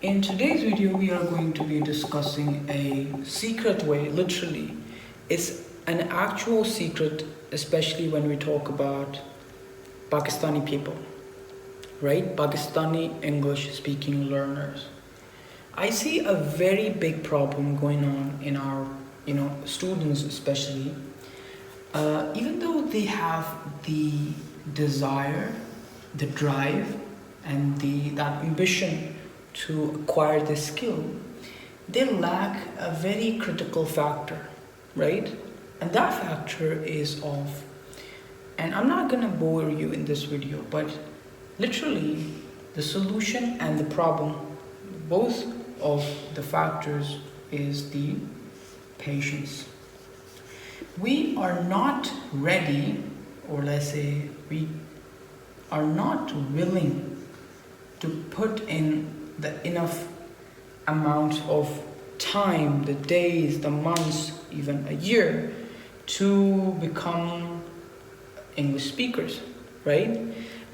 In today's video, we are going to be discussing a secret way, literally. It's an actual secret, especially when we talk about Pakistani people, right? Pakistani English speaking learners. I see a very big problem going on in our, students especially. Even though they have the desire, the drive, and that ambition to acquire this skill, they lack a very critical factor, right? And that factor is of, and I'm not gonna bore you in this video, but literally the solution and the problem, both of the factors, is the patience. We are not ready, or let's say we are not willing to put in the enough amount of time, the days, the months, even a year, to become English speakers, right?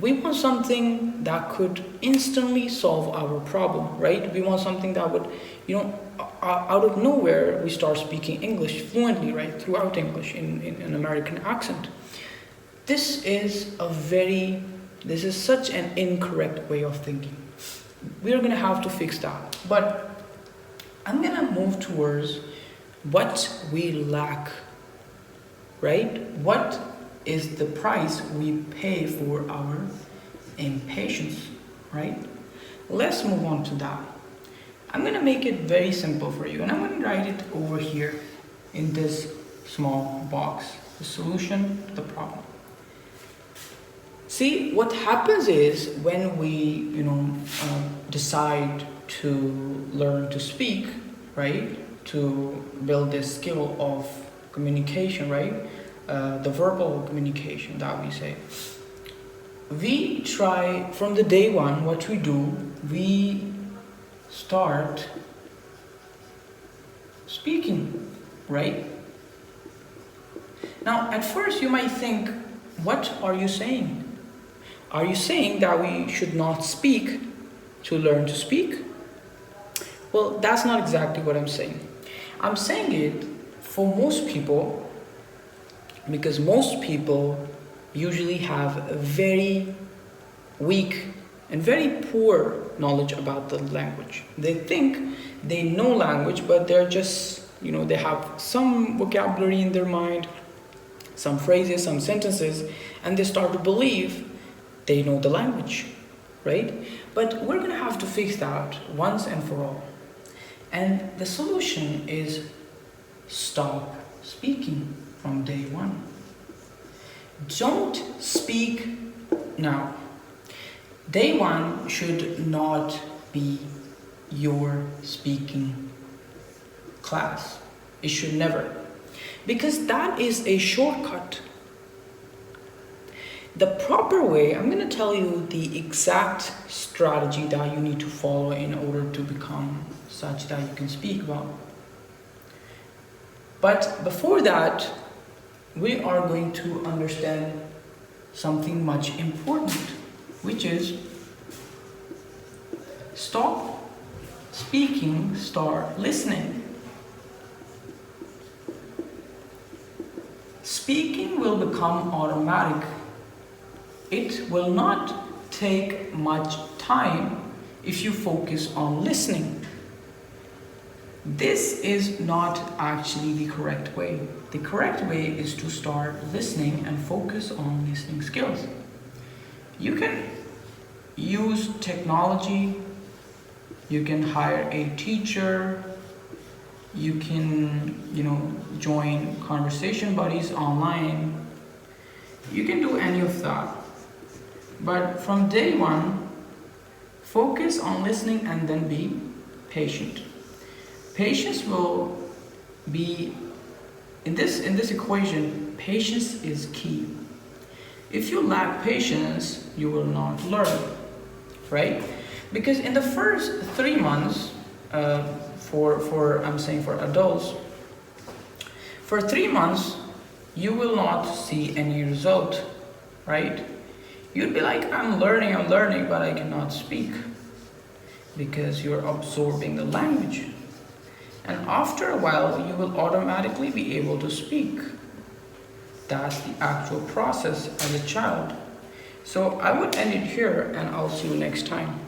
We want something that could instantly solve our problem, right? We want something that would, out of nowhere, we start speaking English fluently, right? Throughout English in an American accent. This is such an incorrect way of thinking. We're gonna have to fix that. But I'm gonna move towards what we lack, right? What is the price we pay for our impatience, right? Let's move on to that. I'm gonna make it very simple for you, and I'm gonna write it over here in this small box, the solution to the problem. See, what happens is when we, decide to learn to speak, right? To build this skill of communication, right? The verbal communication that we say. We try from the day one, what we do, we start speaking, right? Now, at first you might think, what are you saying? Are you saying that we should not speak to learn to speak? Well, that's not exactly what I'm saying. I'm saying it for most people because most people usually have a very weak and very poor knowledge about the language. They think they know language, but they're just, they have some vocabulary in their mind, some phrases, some sentences, and they start to believe they know the language, right? But we're gonna have to fix that once and for all. And the solution is stop speaking from day one. Don't speak now. Day one should not be your speaking class. It should never. Because that is a shortcut. The proper way, I'm going to tell you the exact strategy that you need to follow in order to become such that you can speak well. But before that, we are going to understand something much important, which is stop speaking, start listening. Speaking will become automatic. It will not take much time if you focus on listening. This is not actually the correct way. The correct way is to start listening and focus on listening skills. You can use technology, you can hire a teacher, you can, join conversation buddies online. You can do any of that. But from day one, focus on listening and then be patient. Patience will be, in this equation, patience is key. If you lack patience, you will not learn, right? Because in the first 3 months, I'm saying for adults, for 3 months, you will not see any result, right? You'd be like, I'm learning, but I cannot speak. because you're absorbing the language. And after a while, you will automatically be able to speak. That's the actual process as a child. So I would end it here, and I'll see you next time.